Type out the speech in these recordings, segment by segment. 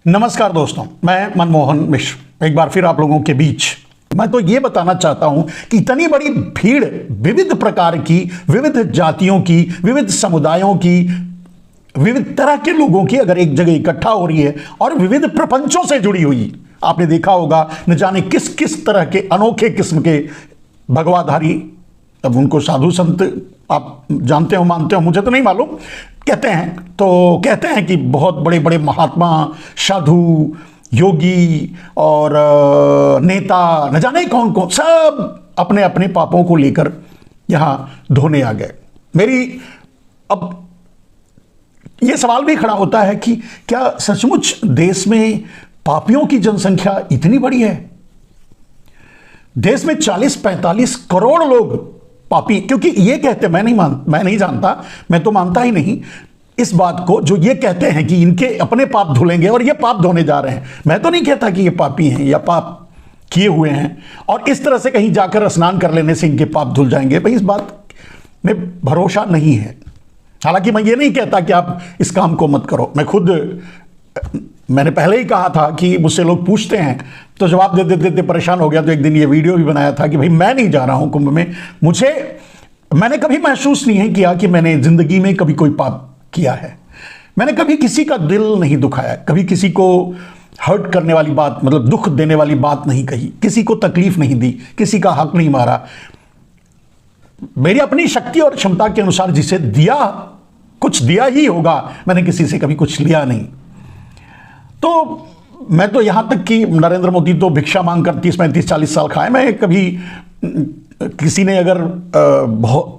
नमस्कार दोस्तों, मैं मनमोहन मिश्र एक बार फिर आप लोगों के बीच। मैं तो ये बताना चाहता हूं कि इतनी बड़ी भीड़ विविध प्रकार की, विविध जातियों की, विविध समुदायों की, विविध तरह के लोगों की अगर एक जगह इकट्ठा हो रही है और विविध प्रपंचों से जुड़ी हुई, आपने देखा होगा न जाने किस किस तरह के अनोखे किस्म के भगवाधारी, अब उनको साधु संत आप जानते हो मानते हो मुझे तो नहीं मालूम, कहते हैं कि बहुत बड़े बड़े महात्मा, साधु, योगी और नेता, न जाने कौन कौन, सब अपने अपने पापों को लेकर यहां धोने आ गए। मेरी अब यह सवाल भी खड़ा होता है कि क्या सचमुच देश में पापियों की जनसंख्या इतनी बड़ी है? देश में 40-45 करोड़ लोग पापी, क्योंकि ये कहते, मैं नहीं जानता, मैं तो मानता ही नहीं इस बात को, जो ये कहते हैं कि इनके अपने पाप धुलेंगे और ये पाप धोने जा रहे हैं। मैं तो नहीं कहता कि ये पापी हैं या पाप किए हुए हैं और इस तरह से कहीं जाकर स्नान कर लेने से इनके पाप धुल जाएंगे। भाई इस बात में भरोसा नहीं है। हालांकि मैं ये नहीं कहता कि आप इस काम को मत करो। मैंने पहले ही कहा था कि मुझसे लोग पूछते हैं तो जवाब देते देते परेशान हो गया, तो एक दिन ये वीडियो भी बनाया था कि भाई मैं नहीं जा रहा हूं कुंभ में। मैंने कभी महसूस नहीं किया कि मैंने जिंदगी में कभी कोई पाप किया है। मैंने कभी किसी का दिल नहीं दुखाया, कभी किसी को हर्ट करने वाली बात, मतलब दुख देने वाली बात नहीं कही, किसी को तकलीफ नहीं दी, किसी का हक नहीं मारा। मेरी अपनी शक्ति और क्षमता के अनुसार जिसे दिया, कुछ दिया ही होगा, मैंने किसी से कभी कुछ लिया नहीं। तो मैं तो यहां तक कि नरेंद्र मोदी तो भिक्षा मांगकर 30-35-40 साल खाए। मैं कभी किसी ने अगर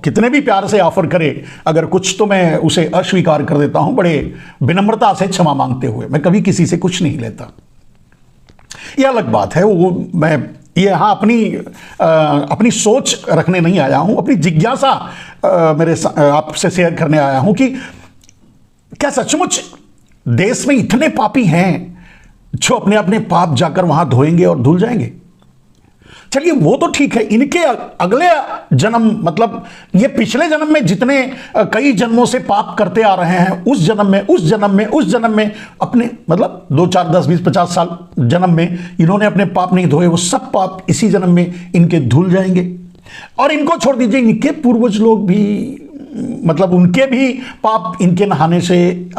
कितने भी प्यार से ऑफर करे अगर कुछ, तो मैं उसे अस्वीकार कर देता हूं, बड़े विनम्रता से क्षमा मांगते हुए। मैं कभी किसी से कुछ नहीं लेता। यह अलग बात है, वो मैं यहां अपनी सोच रखने नहीं आया हूं, अपनी जिज्ञासा आपसे शेयर करने आया हूं कि क्या सचमुच देश में इतने पापी हैं जो अपने अपने पाप जाकर वहां धोएंगे और धुल जाएंगे? चलिए वो तो ठीक है, इनके अगले जन्म, मतलब ये पिछले जन्म में जितने कई जन्मों से पाप करते आ रहे हैं, उस जन्म में अपने, मतलब 2, 4, 10, 20, 50 साल जन्म में इन्होंने अपने पाप नहीं धोए, वो सब पाप इसी जन्म में इनके धुल जाएंगे। और इनको छोड़ दीजिए, इनके पूर्वज लोग भी, मतलब उनके भी पाप इनके नहाने से,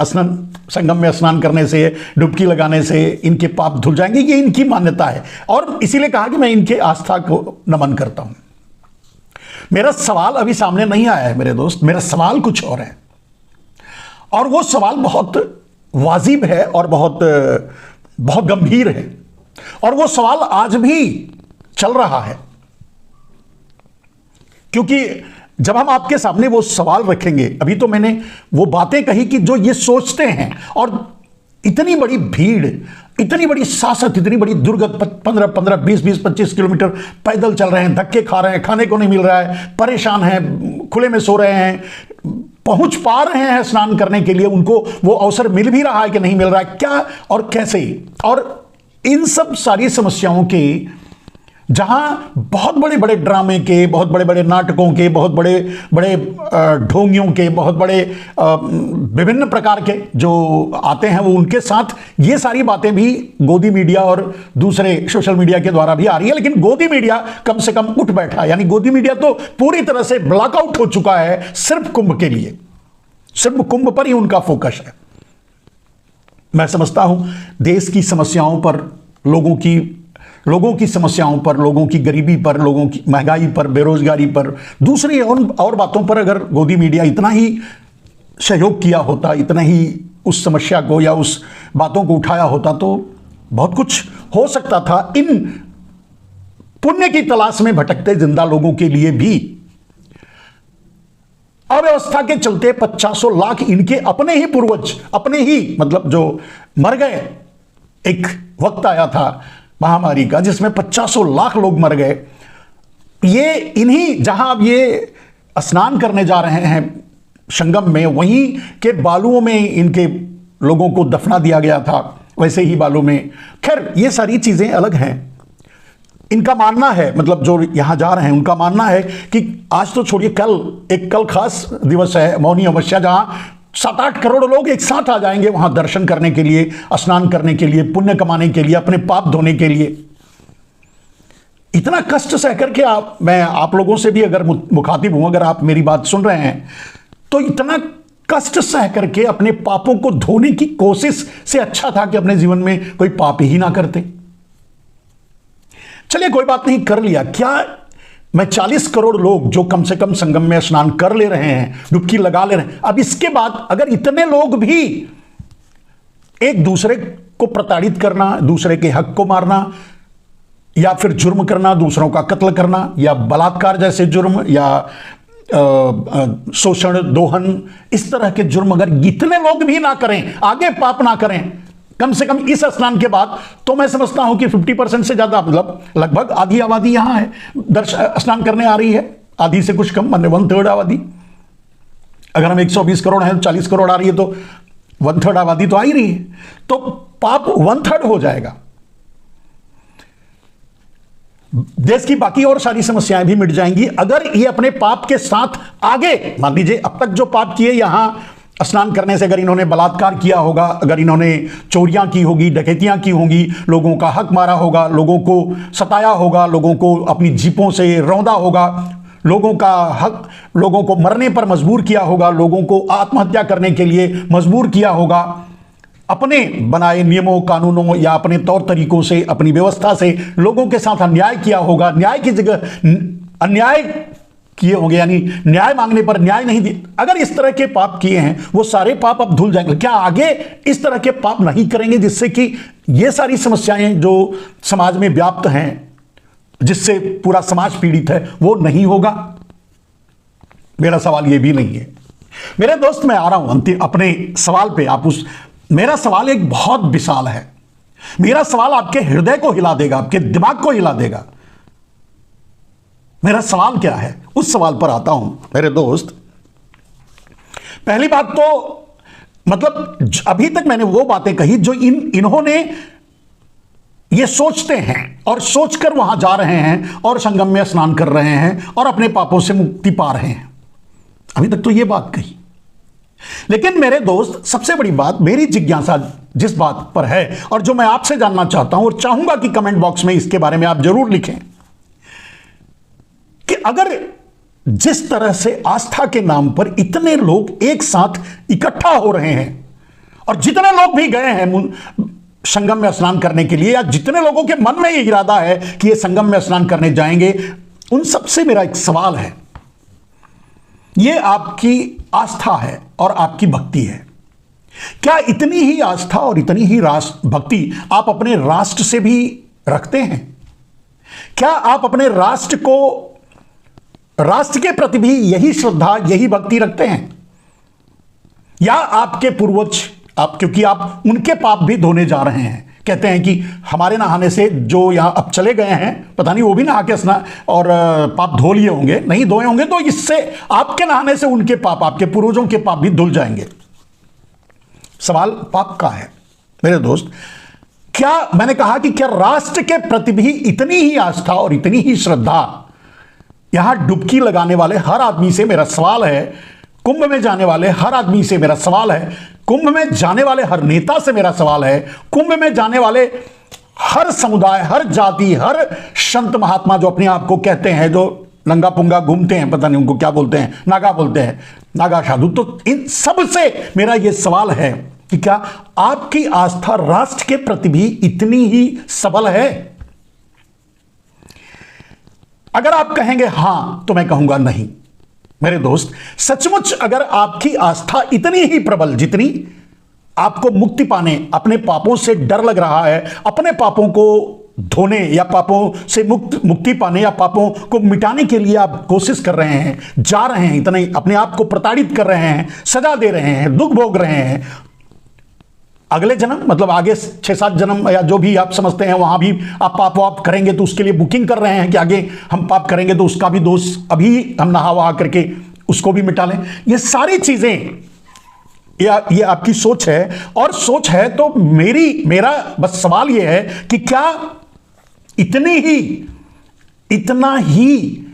संगम में स्नान करने से, डुबकी लगाने से इनके पाप धुल जाएंगे। ये इनकी मान्यता है और इसीलिए कहा कि मैं इनके आस्था को नमन करता हूं। मेरा सवाल अभी सामने नहीं आया है मेरे दोस्त, मेरा सवाल कुछ और है और वो सवाल बहुत वाजिब है और बहुत बहुत गंभीर है और वो सवाल आज भी चल रहा है। क्योंकि जब हम आपके सामने वो सवाल रखेंगे, अभी तो मैंने वो बातें कही कि जो ये सोचते हैं, और इतनी बड़ी भीड़, इतनी बड़ी सासत, इतनी बड़ी दुर्गत, 15-15, 20-20, 25 किलोमीटर पैदल चल रहे हैं, धक्के खा रहे हैं, खाने को नहीं मिल रहा है, परेशान हैं, खुले में सो रहे हैं, पहुंच पा रहे हैं स्नान करने के लिए, उनको वो अवसर मिल भी रहा है कि नहीं मिल रहा है, क्या और कैसे। और इन सब सारी समस्याओं के, जहां बहुत बड़े बड़े ड्रामे के, बहुत बड़े बड़े नाटकों के, बहुत बड़े बड़े ढोंगियों के, बहुत बड़े विभिन्न प्रकार के जो आते हैं, वो उनके साथ ये सारी बातें भी गोदी मीडिया और दूसरे सोशल मीडिया के द्वारा भी आ रही है। लेकिन गोदी मीडिया कम से कम उठ बैठा, यानी गोदी मीडिया तो पूरी तरह से ब्लॉकआउट हो चुका है सिर्फ कुंभ के लिए, सिर्फ कुंभ पर ही उनका फोकस है। मैं समझता हूं देश की समस्याओं पर, लोगों की समस्याओं पर, लोगों की गरीबी पर, लोगों की महंगाई पर, बेरोजगारी पर, दूसरी और बातों पर अगर गोदी मीडिया इतना ही सहयोग किया होता, इतना ही उस समस्या को या उस बातों को उठाया होता, तो बहुत कुछ हो सकता था इन पुण्य की तलाश में भटकते जिंदा लोगों के लिए भी। अव्यवस्था के चलते 50 लाख इनके अपने ही पूर्वज, अपने ही, मतलब जो मर गए। एक वक्त आया था महामारी का जिसमें 50 लाख लोग मर गए। ये इन्हीं, जहां अब ये स्नान करने जा रहे हैं संगम में, वहीं के बालुओं में इनके लोगों को दफना दिया गया था, वैसे ही बालू में। खैर ये सारी चीजें अलग हैं। इनका मानना है, मतलब जो यहां जा रहे हैं उनका मानना है कि आज तो छोड़िए, कल खास दिवस है, मौनी अमावस्या, जहां 7-8 करोड़ लोग एक साथ आ जाएंगे वहां दर्शन करने के लिए, स्नान करने के लिए, पुण्य कमाने के लिए, अपने पाप धोने के लिए। इतना कष्ट सह करके मैं आप लोगों से भी अगर मुखातिब हूं, अगर आप मेरी बात सुन रहे हैं, तो इतना कष्ट सह करके अपने पापों को धोने की कोशिश से अच्छा था कि अपने जीवन में कोई पाप ही ना करते। चलिए कोई बात नहीं, कर लिया क्या। मैं 40 करोड़ लोग जो कम से कम संगम में स्नान कर ले रहे हैं, डुबकी लगा ले रहे हैं, अब इसके बाद अगर इतने लोग भी एक दूसरे को प्रताड़ित करना, दूसरे के हक को मारना, या फिर जुर्म करना, दूसरों का कत्ल करना, या बलात्कार जैसे जुर्म, या शोषण, दोहन, इस तरह के जुर्म अगर इतने लोग भी ना करें, आगे पाप ना करें, कम से कम इस स्नान के बाद, तो मैं समझता हूं कि 50% से ज्यादा, मतलब लगभग आधी आबादी यहां है, स्नान करने आ रही है। आधी से कुछ कम, मतलब 1/3 आबादी। अगर हम 120 करोड़ हैं, 40 करोड़ आ रही है, तो 1/3 आबादी तो आ ही रही है, तो पाप 1/3 हो जाएगा। देश की बाकी और सारी समस्याएं भी मिट जाएंगी अगर ये अपने पाप के साथ आगे, मान लीजिए अब तक जो पाप किए, यहां स्नान करने से अगर इन्होंने बलात्कार किया होगा, अगर इन्होंने चोरियां की होगी, डकैतियां की होंगी, लोगों का हक मारा होगा, लोगों को सताया होगा, लोगों को अपनी जीपों से रौंदा होगा, लोगों का हक, लोगों को मरने पर मजबूर किया होगा, लोगों को आत्महत्या करने के लिए मजबूर किया होगा, अपने बनाए नियमों, कानूनों या अपने तौर तरीकों से, अपनी व्यवस्था से लोगों के साथ अन्याय किया होगा, न्याय की जगह अन्याय किए होंगे, यानी न्याय मांगने पर न्याय नहीं दिए, अगर इस तरह के पाप किए हैं, वो सारे पाप अब धुल जाएंगे। क्या आगे इस तरह के पाप नहीं करेंगे जिससे कि ये सारी समस्याएं जो समाज में व्याप्त हैं, जिससे पूरा समाज पीड़ित है, वो नहीं होगा? मेरा सवाल ये भी नहीं है। मेरे दोस्त, मैं आ रहा हूं अंतिम अपने सवाल पे। मेरा सवाल एक बहुत विशाल है। मेरा सवाल आपके हृदय को हिला देगा, आपके दिमाग को हिला देगा। मेरा सवाल क्या है, उस सवाल पर आता हूं मेरे दोस्त। पहली बात तो, मतलब अभी तक मैंने वो बातें कही जो इन्होंने ये सोचते हैं और सोचकर वहां जा रहे हैं और संगम में स्नान कर रहे हैं और अपने पापों से मुक्ति पा रहे हैं। अभी तक तो ये बात कही। लेकिन मेरे दोस्त, सबसे बड़ी बात, मेरी जिज्ञासा जिस बात पर है और जो मैं आपसे जानना चाहता हूं और चाहूंगा कि कमेंट बॉक्स में इसके बारे में आप जरूर लिखें, कि अगर जिस तरह से आस्था के नाम पर इतने लोग एक साथ इकट्ठा हो रहे हैं, और जितने लोग भी गए हैं संगम में स्नान करने के लिए, या जितने लोगों के मन में ये इरादा है कि ये संगम में स्नान करने जाएंगे, उन सबसे मेरा एक सवाल है। ये आपकी आस्था है और आपकी भक्ति है। क्या इतनी ही आस्था और इतनी ही भक्ति आप अपने राष्ट्र से भी रखते हैं? क्या आप अपने राष्ट्र के प्रति भी यही श्रद्धा, यही भक्ति रखते हैं? या आपके पूर्वज, क्योंकि आप उनके पाप भी धोने जा रहे हैं, कहते हैं कि हमारे नहाने से जो यहां अब चले गए हैं, पता नहीं वो भी नहा के स्नान और पाप धो लिए होंगे, नहीं धोए होंगे, तो इससे आपके नहाने से उनके पाप, आपके पूर्वजों के पाप भी धुल जाएंगे। सवाल पाप का है मेरे दोस्त। क्या मैंने कहा कि क्या राष्ट्र के प्रति भी इतनी ही आस्था और इतनी ही श्रद्धा? यहां डुबकी लगाने वाले हर आदमी से मेरा सवाल है, कुंभ में जाने वाले हर आदमी से मेरा सवाल है, कुंभ में जाने वाले हर नेता से मेरा सवाल है, कुंभ में जाने वाले हर समुदाय, हर जाति, हर संत महात्मा जो अपने आप को कहते हैं, जो नंगा पुंगा घूमते हैं, पता नहीं उनको क्या बोलते हैं, नागा बोलते हैं, नागा साधु, तो इन सब से मेरा यह सवाल है कि क्या आपकी आस्था राष्ट्र के प्रति भी इतनी ही सबल है? अगर आप कहेंगे हां, तो मैं कहूंगा नहीं। मेरे दोस्त, सचमुच अगर आपकी आस्था इतनी ही प्रबल, जितनी आपको मुक्ति पाने, अपने पापों से डर लग रहा है, अपने पापों को धोने या पापों से मुक्ति पाने या पापों को मिटाने के लिए आप कोशिश कर रहे हैं, जा रहे हैं, इतने अपने आप को प्रताड़ित कर रहे हैं, सजा दे रहे हैं, दुख भोग रहे हैं, अगले जन्म, मतलब आगे 6-7 जन्म या जो भी आप समझते हैं, वहां भी आप पाप वाप करेंगे, तो उसके लिए बुकिंग कर रहे हैं कि आगे हम पाप करेंगे तो उसका भी दोष अभी हम नहा वहा करके उसको भी मिटा लें। ये सारी चीजें, ये आपकी सोच है, और सोच है तो मेरा बस सवाल ये है कि क्या इतना ही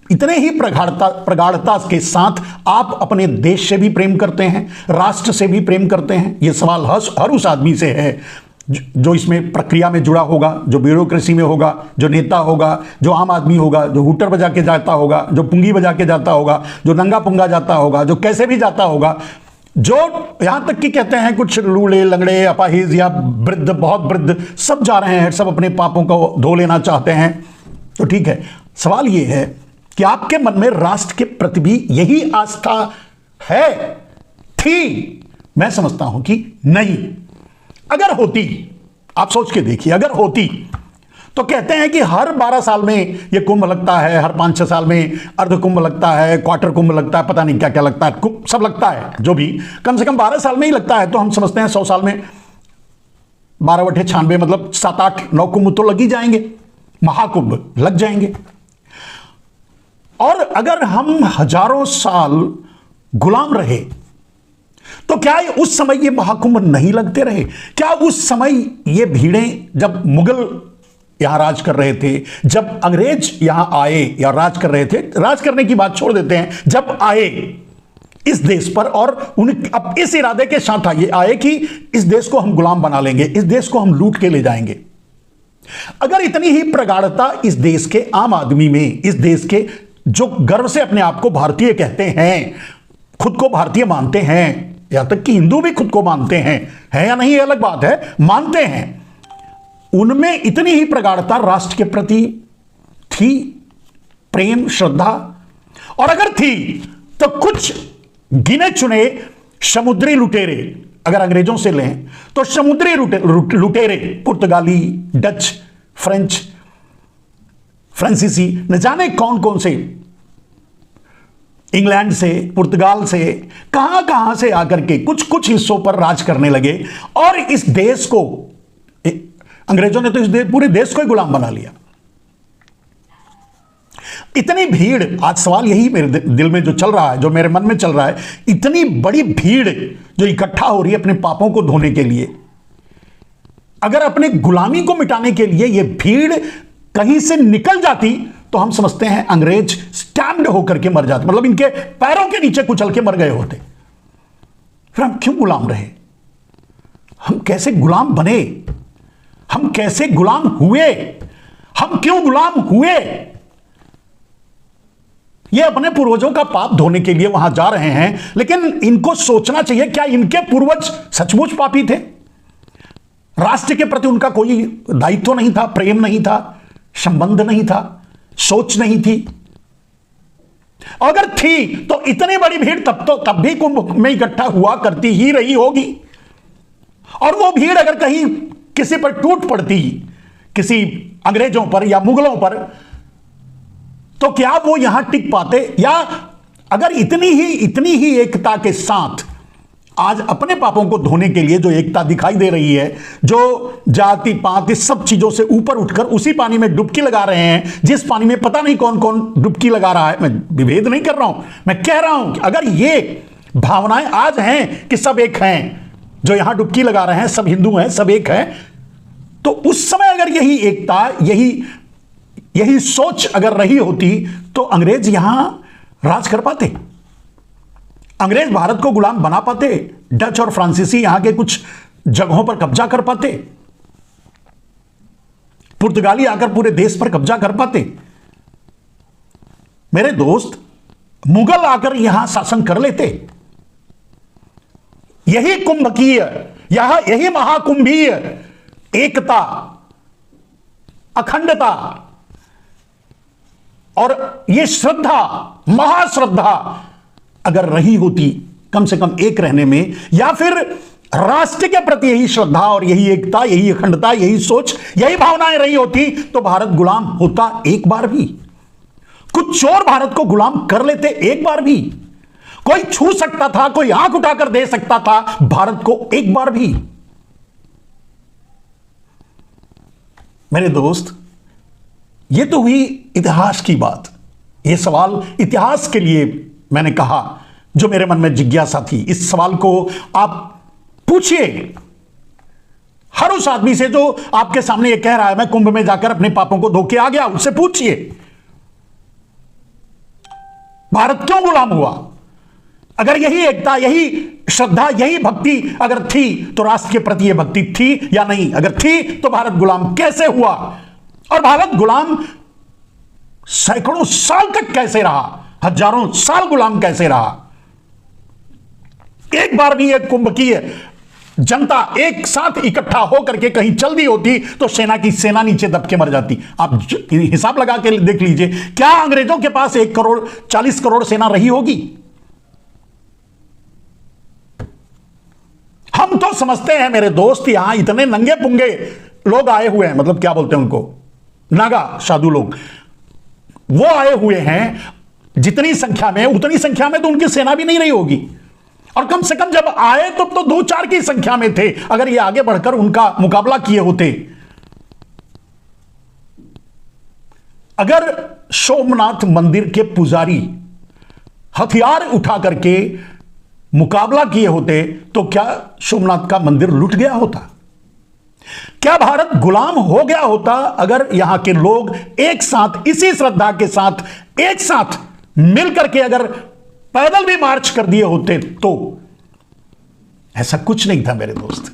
इतने ही प्रगाढ़ता के साथ आप अपने देश से भी प्रेम करते हैं, राष्ट्र से भी प्रेम करते हैं? यह सवाल हर उस आदमी से है जो इसमें प्रक्रिया में जुड़ा होगा, जो ब्यूरोक्रेसी में होगा, जो नेता होगा, जो आम आदमी होगा, जो हूटर बजा के जाता होगा, जो पुंगी बजा के जाता होगा, जो नंगा पुंगा जाता होगा, जो कैसे भी जाता होगा, जो यहां तक कि कहते हैं कुछ लूले लंगड़े अपाहिज या वृद्ध, बहुत वृद्ध, सब जा रहे हैं, सब अपने पापों को धो लेना चाहते हैं। तो ठीक है, सवाल यह है कि आपके मन में राष्ट्र के प्रति भी यही आस्था है, थी? मैं समझता हूं कि नहीं। अगर होती, आप सोच के देखिए, अगर होती तो कहते हैं कि हर 12 साल में यह कुंभ लगता है, हर 5-6 साल में अर्ध कुंभ लगता है, क्वार्टर कुंभ लगता है, पता नहीं क्या क्या लगता है, सब लगता है, जो भी कम से कम 12 साल में ही लगता है। तो हम समझते हैं 100 साल में 12/96 मतलब 7-8-9 कुंभ तो लग ही जाएंगे, महाकुंभ लग जाएंगे। और अगर हम हजारों साल गुलाम रहे तो क्या उस समय ये महाकुंभ नहीं लगते रहे? क्या उस समय ये भीड़ें, जब मुगल यहां राज कर रहे थे, जब अंग्रेज यहां आए या राज कर रहे थे, राज करने की बात छोड़ देते हैं, जब आए इस देश पर और अब इस इरादे के साथ आए कि इस देश को हम गुलाम बना लेंगे, इस देश को हम लूट के ले जाएंगे। अगर इतनी ही प्रगाढ़ता इस देश के आम आदमी में, इस देश के जो गर्व से अपने आप को भारतीय कहते हैं, खुद को भारतीय मानते हैं, यहां तक कि हिंदू भी खुद को मानते हैं, है या नहीं ये अलग बात है, मानते हैं, उनमें इतनी ही प्रगाढ़ता राष्ट्र के प्रति थी, प्रेम, श्रद्धा? और अगर थी तो कुछ गिने चुने समुद्री लुटेरे, अगर अंग्रेजों से लें तो समुद्री लुटेरे, पुर्तगाली, डच, फ्रेंच, फ्रांसीसी, न जाने कौन कौन से, इंग्लैंड से, पुर्तगाल से, कहां कहां से आकर के कुछ कुछ हिस्सों पर राज करने लगे और इस देश को, अंग्रेजों ने तो इस पूरे देश को ही गुलाम बना लिया। इतनी भीड़, आज सवाल यही मेरे दिल में जो चल रहा है, जो मेरे मन में चल रहा है, इतनी बड़ी भीड़ जो इकट्ठा हो रही है अपने पापों को धोने के लिए, अगर अपने गुलामी को मिटाने के लिए यह भीड़ कहीं से निकल जाती तो हम समझते हैं अंग्रेज स्टैम्ड होकर के मर जाते, मतलब इनके पैरों के नीचे कुचल के मर गए होते। फिर हम क्यों गुलाम रहे? हम कैसे गुलाम बने? हम कैसे गुलाम हुए? हम क्यों गुलाम हुए? ये अपने पूर्वजों का पाप धोने के लिए वहां जा रहे हैं, लेकिन इनको सोचना चाहिए, क्या इनके पूर्वज सचमुच पापी थे? राष्ट्र के प्रति उनका कोई दायित्व नहीं था, प्रेम नहीं था, संबंध नहीं था, सोच नहीं थी? अगर थी तो इतनी बड़ी भीड़ तब भी कुंभ में इकट्ठा हुआ करती ही रही होगी। और वो भीड़ अगर कहीं किसी पर टूट पड़ती, किसी अंग्रेजों पर या मुगलों पर, तो क्या वो यहां टिक पाते? या अगर इतनी ही एकता के साथ आज अपने पापों को धोने के लिए जो एकता दिखाई दे रही है, जो जाति पात इस सब चीजों से ऊपर उठकर उसी पानी में डुबकी लगा रहे हैं जिस पानी में पता नहीं कौन कौन डुबकी लगा रहा है, मैं विभेद नहीं कर रहा हूं, मैं कह रहा हूं कि अगर ये भावनाएं आज हैं कि सब एक हैं, जो यहां डुबकी लगा रहे हैं सब हिंदू हैं, सब एक हैं, तो उस समय अगर यही एकता, यही सोच अगर रही होती तो अंग्रेज यहां राज कर पाते, अंग्रेज भारत को गुलाम बना पाते, डच और फ्रांसीसी यहां के कुछ जगहों पर कब्जा कर पाते, पुर्तगाली आकर पूरे देश पर कब्जा कर पाते। मेरे दोस्त, मुगल आकर यहां शासन कर लेते। यही कुंभकीय, यही महाकुंभीय एकता, अखंडता और यह श्रद्धा, महाश्रद्धा अगर रही होती कम से कम एक रहने में, या फिर राष्ट्र के प्रति यही श्रद्धा और यही एकता, यही अखंडता, यही सोच, यही भावनाएं रही होती, तो भारत गुलाम होता एक बार भी। कुछ चोर भारत को गुलाम कर लेते एक बार भी। कोई छू सकता था, कोई आंख उठाकर दे सकता था भारत को एक बार भी। मेरे दोस्त, यह तो हुई इतिहास की बात। यह सवाल इतिहास के लिए मैंने कहा, जो मेरे मन में जिज्ञासा थी। इस सवाल को आप पूछिए हर उस आदमी से जो आपके सामने ये कह रहा है मैं कुंभ में जाकर अपने पापों को धो के आ गया, उससे पूछिए। भारत क्यों गुलाम हुआ? अगर यही एकता, यही श्रद्धा, यही भक्ति अगर थी तो राष्ट्र के प्रति यह भक्ति थी या नहीं? अगर थी तो भारत गुलाम कैसे हुआ? और भारत गुलाम सैकड़ों साल तक कैसे रहा? हजारों साल गुलाम कैसे रहा? एक बार भी एक कुंभकीय जनता एक साथ इकट्ठा होकर के कहीं चल दी होती तो सेना नीचे दब के मर जाती। आप हिसाब लगा के देख लीजिए, क्या अंग्रेजों के पास 1 करोड़ 40 करोड़ सेना रही होगी? हम तो समझते हैं मेरे दोस्त, यहां इतने नंगे पुंगे लोग आए हुए हैं, मतलब क्या बोलते हैं उनको, नागा साधु लोग, वो आए हुए हैं जितनी संख्या में, उतनी संख्या में तो उनकी सेना भी नहीं रही होगी। और कम से कम जब आए तो 2-4 की संख्या में थे। अगर ये आगे बढ़कर उनका मुकाबला किए होते, अगर सोमनाथ मंदिर के पुजारी हथियार उठा करके मुकाबला किए होते तो क्या सोमनाथ का मंदिर लूट गया होता? क्या भारत गुलाम हो गया होता अगर यहां के लोग एक साथ, इसी श्रद्धा के साथ, एक साथ मिलकर के अगर पैदल भी मार्च कर दिए होते तो? ऐसा कुछ नहीं था मेरे दोस्त।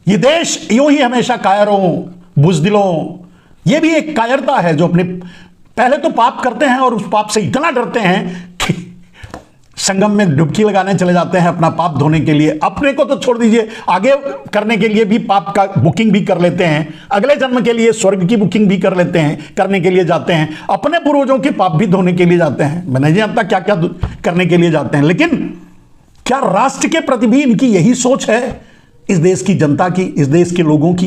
ये देश यूं ही हमेशा कायरों, बुजदिलों, ये भी एक कायरता है जो अपने पहले तो पाप करते हैं और उस पाप से इतना डरते हैं कि संगम में डुबकी लगाने चले जाते हैं अपना पाप धोने के लिए। अपने को तो छोड़ दीजिए, आगे करने के लिए भी पाप का बुकिंग भी कर लेते हैं, अगले जन्म के लिए स्वर्ग की बुकिंग भी कर लेते हैं, करने के लिए जाते हैं, अपने पूर्वजों के पाप भी धोने के लिए जाते हैं। मैं नहीं जानता क्या क्या करने के लिए जाते हैं, लेकिन क्या राष्ट्र के प्रति भी इनकी यही सोच है? इस देश की जनता की, इस देश के लोगों की?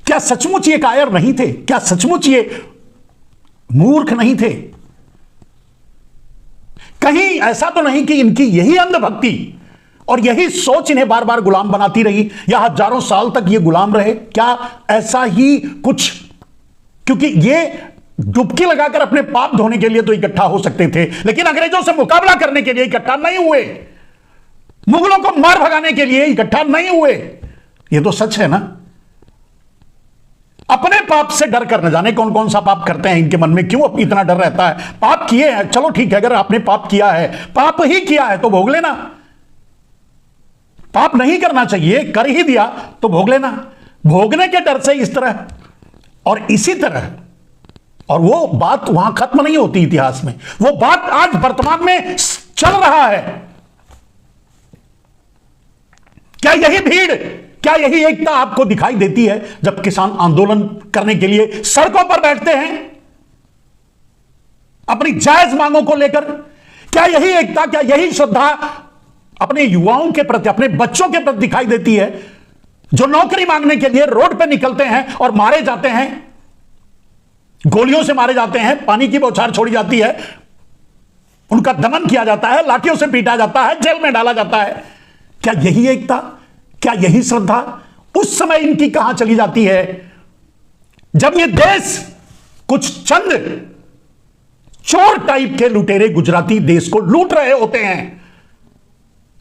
क्या सचमुच ये कायर नहीं थे? क्या सचमुच ये मूर्ख नहीं थे? कहीं ऐसा तो नहीं कि इनकी यही अंधभक्ति और यही सोच इन्हें बार बार गुलाम बनाती रही, या हजारों साल तक ये गुलाम रहे? क्या ऐसा ही कुछ? क्योंकि ये डुबकी लगाकर अपने पाप धोने के लिए तो इकट्ठा हो सकते थे, लेकिन अंग्रेजों से मुकाबला करने के लिए इकट्ठा नहीं हुए, मुगलों को मार भगाने के लिए इकट्ठा नहीं हुए। ये तो सच है ना। अपने पाप से डर कर, न जाने कौन कौन सा पाप करते हैं इनके मन में, क्यों इतना डर रहता है? पाप किए हैं, चलो ठीक है, अगर आपने पाप किया है, पाप ही किया है तो भोग लेना। पाप नहीं करना चाहिए, कर ही दिया तो भोग लेना। भोगने के डर से इस तरह और इसी तरह, और वो बात वहां खत्म नहीं होती इतिहास में, वो बात आज वर्तमान में चल रहा है। क्या यही भीड़, क्या यही एकता आपको दिखाई देती है जब किसान आंदोलन करने के लिए सड़कों पर बैठते हैं अपनी जायज मांगों को लेकर? क्या यही एकता, क्या यही श्रद्धा अपने युवाओं के प्रति, अपने बच्चों के प्रति दिखाई देती है जो नौकरी मांगने के लिए रोड पर निकलते हैं और मारे जाते हैं, गोलियों से मारे जाते हैं, पानी की बौछार छोड़ी जाती है, उनका दमन किया जाता है, लाठियों से पीटा जाता है, जेल में डाला जाता है? क्या यही एकता, क्या यही श्रद्धा उस समय इनकी कहां चली जाती है जब ये देश कुछ चंद चोर टाइप के लुटेरे गुजराती देश को लूट रहे होते हैं,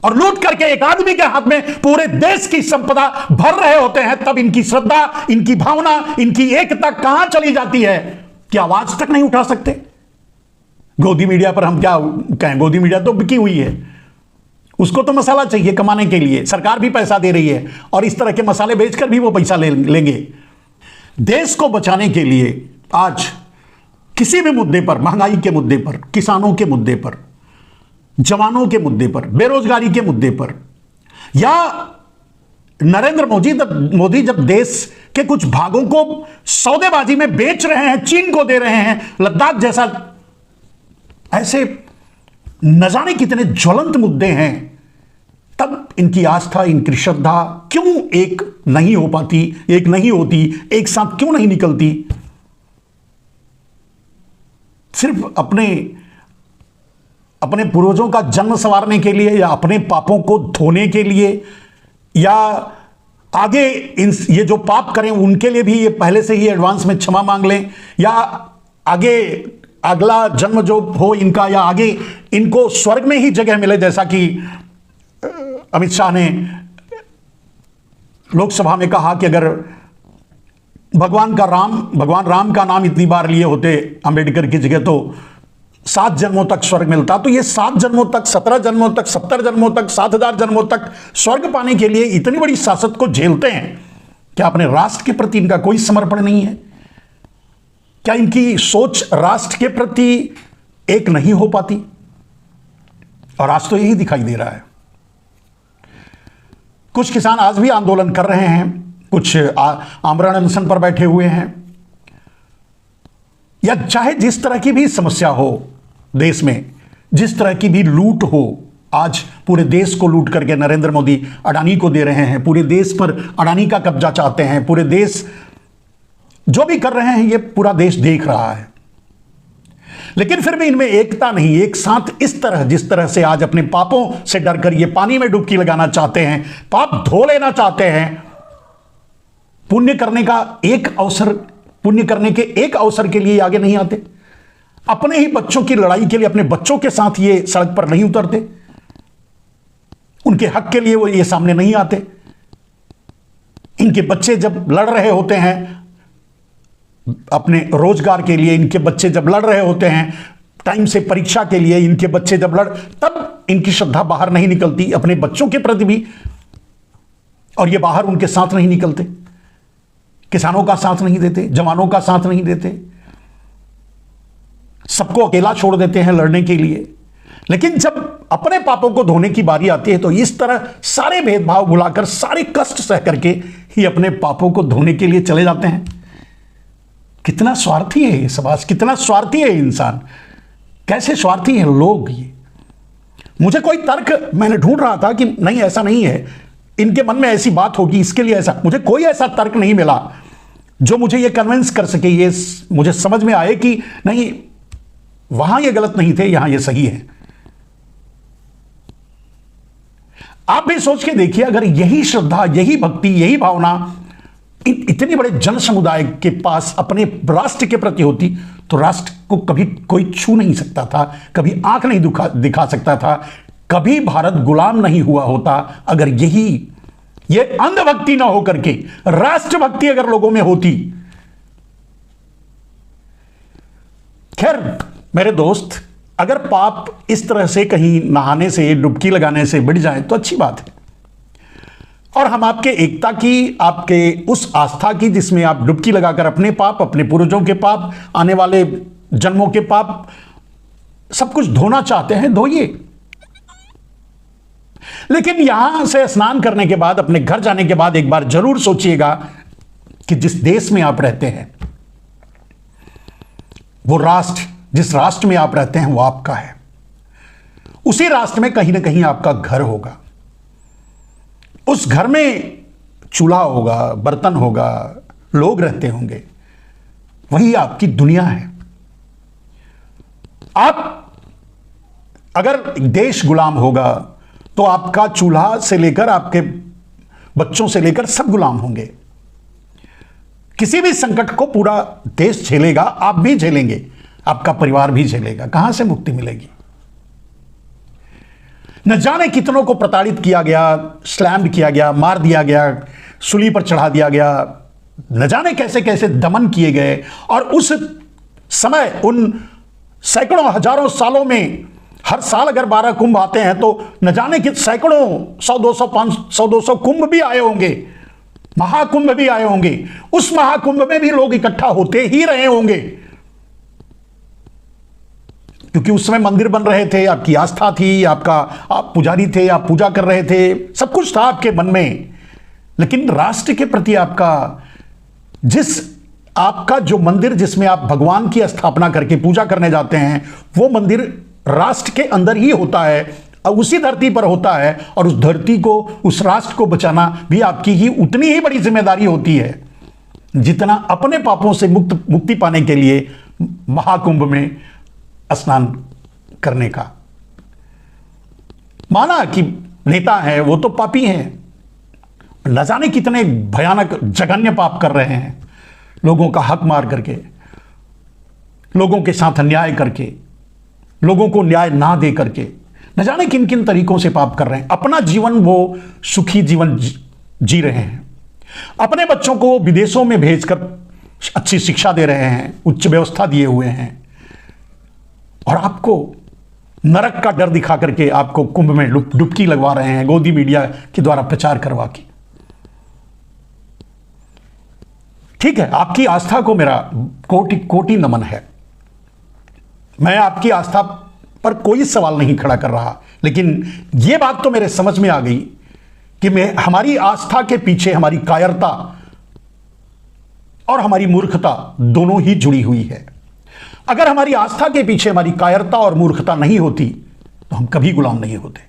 और लूट करके एक आदमी के हाथ में पूरे देश की संपदा भर रहे होते हैं? तब इनकी श्रद्धा, इनकी भावना, इनकी एकता कहां चली जाती है कि आवाज तक नहीं उठा सकते? गोदी मीडिया पर हम क्या कहें, गोदी मीडिया तो बिकी हुई है, उसको तो मसाला चाहिए कमाने के लिए, सरकार भी पैसा दे रही है और इस तरह के मसाले बेचकर भी वो पैसा लेंगे। देश को बचाने के लिए आज किसी भी मुद्दे पर, महंगाई के मुद्दे पर, किसानों के मुद्दे पर, जवानों के मुद्दे पर, बेरोजगारी के मुद्दे पर, या नरेंद्र मोदी जब देश के कुछ भागों को सौदेबाजी में बेच रहे हैं, चीन को दे रहे हैं, लद्दाख जैसा, ऐसे न जाने कितने ज्वलंत मुद्दे हैं, तब इनकी आस्था, इनकी श्रद्धा क्यों एक नहीं हो पाती, एक नहीं होती, एक साथ क्यों नहीं निकलती? सिर्फ अपने पूर्वजों का जन्म संवारने के लिए, या अपने पापों को धोने के लिए, या आगे ये जो पाप करें उनके लिए भी ये पहले से ही एडवांस में क्षमा मांग लें, या आगे अगला जन्म जो हो इनका, या आगे इनको स्वर्ग में ही जगह मिले, जैसा कि अमित शाह ने लोकसभा में कहा कि अगर भगवान राम का नाम इतनी बार लिए होते अंबेडकर की जगह तो 7 जन्मों तक स्वर्ग मिलता। तो ये 7 जन्मों तक, 17 जन्मों तक, 70 जन्मों तक, 7000 जन्मों तक स्वर्ग पाने के लिए इतनी बड़ी शासक को झेलते हैं। क्या अपने राष्ट्र के प्रति इनका कोई समर्पण नहीं है? क्या इनकी सोच राष्ट्र के प्रति एक नहीं हो पाती? और आज तो यही दिखाई दे रहा है। कुछ किसान आज भी आंदोलन कर रहे हैं, कुछ आमरण अनशन पर बैठे हुए हैं, या चाहे जिस तरह की भी समस्या हो देश में, जिस तरह की भी लूट हो, आज पूरे देश को लूट करके नरेंद्र मोदी अडानी को दे रहे हैं, पूरे देश पर अडानी का कब्जा चाहते हैं, पूरे देश जो भी कर रहे हैं ये पूरा देश देख रहा है। लेकिन फिर भी इनमें एकता नहीं, एक साथ इस तरह, जिस तरह से आज अपने पापों से डरकर ये पानी में डुबकी लगाना चाहते हैं, पाप धो लेना चाहते हैं, पुण्य करने के एक अवसर के लिए आगे नहीं आते, अपने ही बच्चों की लड़ाई के लिए अपने बच्चों के साथ ये सड़क पर नहीं उतरते, उनके हक के लिए वो ये सामने नहीं आते। इनके बच्चे जब लड़ रहे होते हैं अपने रोजगार के लिए, इनके बच्चे जब लड़ रहे होते हैं टाइम से परीक्षा के लिए, इनके बच्चे जब तब इनकी श्रद्धा बाहर नहीं निकलती अपने बच्चों के प्रति भी, और ये बाहर उनके साथ नहीं निकलते, किसानों का साथ नहीं देते, जवानों का साथ नहीं देते, सबको अकेला छोड़ देते हैं लड़ने के लिए। लेकिन जब अपने पापों को धोने की बारी आती है तो इस तरह सारे भेदभाव भुलाकर, सारे कष्ट सह करके ही अपने पापों को धोने के लिए चले जाते हैं। कितना स्वार्थी है ये समाज, कितना स्वार्थी है इंसान, कैसे स्वार्थी हैं लोग ये। मुझे कोई तर्क, मैंने ढूंढ रहा था कि नहीं ऐसा नहीं है, इनके मन में ऐसी बात होगी इसके लिए ऐसा, मुझे कोई ऐसा तर्क नहीं मिला जो मुझे ये कन्विंस कर सके, ये मुझे समझ में आए कि नहीं वहां ये गलत नहीं थे, यहां ये सही है। आप भी सोच के देखिए, अगर यही श्रद्धा, यही भक्ति, यही भावना इतने बड़े जन समुदाय के पास अपने राष्ट्र के प्रति होती तो राष्ट्र को कभी कोई छू नहीं सकता था, कभी आंख नहीं दिखा सकता था, कभी भारत गुलाम नहीं हुआ होता। अगर ये अंधभक्ति ना हो करके राष्ट्रभक्ति अगर लोगों में होती। खैर मेरे दोस्त, अगर पाप इस तरह से कहीं नहाने से, डुबकी लगाने से बढ़ जाए तो अच्छी बात है, और हम आपके एकता की, आपके उस आस्था की जिसमें आप डुबकी लगाकर अपने पाप, अपने पूर्वजों के पाप, आने वाले जन्मों के पाप सब कुछ धोना चाहते हैं, धोइए। लेकिन यहां से स्नान करने के बाद, अपने घर जाने के बाद एक बार जरूर सोचिएगा कि जिस देश में आप रहते हैं, वो राष्ट्र, जिस राष्ट्र में आप रहते हैं वो आपका है, उसी राष्ट्र में कहीं ना कहीं आपका घर होगा, उस घर में चूल्हा होगा, बर्तन होगा, लोग रहते होंगे, वही आपकी दुनिया है। आप अगर देश गुलाम होगा तो आपका चूल्हा से लेकर आपके बच्चों से लेकर सब गुलाम होंगे। किसी भी संकट को पूरा देश झेलेगा, आप भी झेलेंगे, आपका परिवार भी झेलेगा, कहां से मुक्ति मिलेगी? न जाने कितनों को प्रताड़ित किया गया, स्लैम्ड किया गया, मार दिया गया, सूली पर चढ़ा दिया गया, न जाने कैसे कैसे दमन किए गए। और उस समय उन सैकड़ों हजारों सालों में हर साल अगर 12 कुंभ आते हैं तो न जाने कि सैकड़ों 100-200 कुंभ भी आए होंगे, महाकुंभ भी आए होंगे, उस महाकुंभ में भी लोग इकट्ठा होते ही रहे होंगे, क्योंकि उस समय मंदिर बन रहे थे, आपकी आस्था थी, आप पुजारी थे, आप पूजा कर रहे थे, सब कुछ था आपके मन में। लेकिन राष्ट्र के प्रति आपका जो मंदिर जिसमें आप भगवान की स्थापना करके पूजा करने जाते हैं, वो मंदिर राष्ट्र के अंदर ही होता है और उसी धरती पर होता है, और उस धरती को, उस राष्ट्र को बचाना भी आपकी ही उतनी ही बड़ी जिम्मेदारी होती है जितना अपने पापों से मुक्ति पाने के लिए महाकुंभ में स्नान करने का। माना कि नेता है वो तो पापी हैं, न जाने कितने भयानक जघन्य पाप कर रहे हैं, लोगों का हक मार करके, लोगों के साथ अन्याय करके, लोगों को न्याय ना दे करके, न जाने किन किन तरीकों से पाप कर रहे हैं। अपना जीवन वो सुखी जीवन जी रहे हैं, अपने बच्चों को विदेशों में भेजकर अच्छी शिक्षा दे रहे हैं, उच्च व्यवस्था दिए हुए हैं, और आपको नरक का डर दिखा करके आपको कुंभ में डुबकी लगवा रहे हैं, गोदी मीडिया के द्वारा प्रचार करवा के। ठीक है, आपकी आस्था को मेरा कोटि कोटि नमन है, मैं आपकी आस्था पर कोई सवाल नहीं खड़ा कर रहा, लेकिन यह बात तो मेरे समझ में आ गई कि हमारी आस्था के पीछे हमारी कायरता और हमारी मूर्खता दोनों ही जुड़ी हुई है। अगर हमारी आस्था के पीछे हमारी कायरता और मूर्खता नहीं होती तो हम कभी गुलाम नहीं होते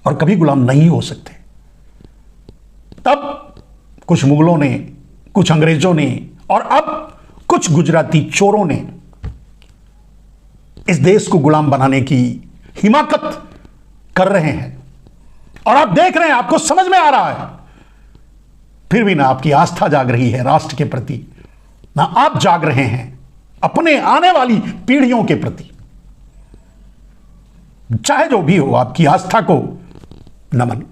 और कभी गुलाम नहीं हो सकते। तब कुछ मुगलों ने, कुछ अंग्रेजों ने और अब कुछ गुजराती चोरों ने इस देश को गुलाम बनाने की हिमाकत कर रहे हैं, और आप देख रहे हैं, आपको समझ में आ रहा है, फिर भी ना आपकी आस्था जाग रही है राष्ट्र के प्रति, ना आप जाग रहे हैं अपने आने वाली पीढ़ियों के प्रति। चाहे जो भी हो, आपकी आस्था को नमन।